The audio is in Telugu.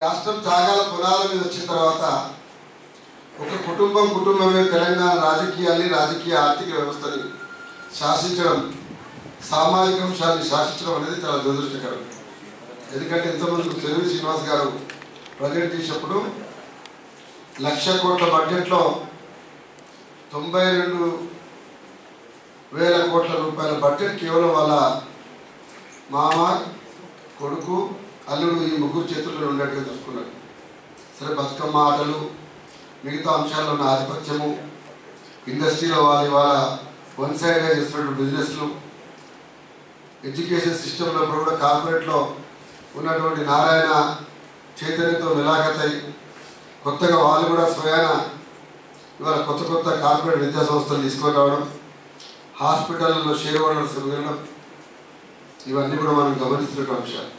రాష్ట్రం త్యాగాల పునాల మీద వచ్చిన తర్వాత ఒక కుటుంబమే తెలంగాణ రాజకీయ ఆర్థిక వ్యవస్థని శాసించడం, సామాజిక అంశాన్ని శాసించడం అనేది చాలా దురదృష్టకరం. ఎందుకంటే ఎంతోమంది చెరువు శ్రీనివాస్ గారు ప్రజెంట్ చేసినప్పుడు 1,00,000 కోట్ల బడ్జెట్లో 92,000 కోట్ల రూపాయల బడ్జెట్ కేవలం వాళ్ళ మామ, కొడుకు, అల్లుడు ఈ ముగ్గురు చేతుల్లో ఉండేట్టుగా చూసుకున్నారు. సరే, బతుకమ్మ ఆటలు, మిగతా అంశాల్లో ఉన్న ఆధిపత్యము, ఇండస్ట్రీలో వాళ్ళ వన్ సైడ్గా చేస్తున్నటువంటి బిజినెస్లు, ఎడ్యుకేషన్ సిస్టంలో కూడా కార్పొరేట్లో ఉన్నటువంటి నారాయణ చైతన్యతో మిలాఖతై కొత్తగా వాళ్ళు కూడా స్వయాన ఇవాళ కొత్త కార్పొరేట్ విద్యా సంస్థలు తీసుకొని రావడం, హాస్పిటల్లో షేర్ హోల్డర్స్ వెళ్ళడం, ఇవన్నీ కూడా మనం గమనిస్తున్న అంశాలు.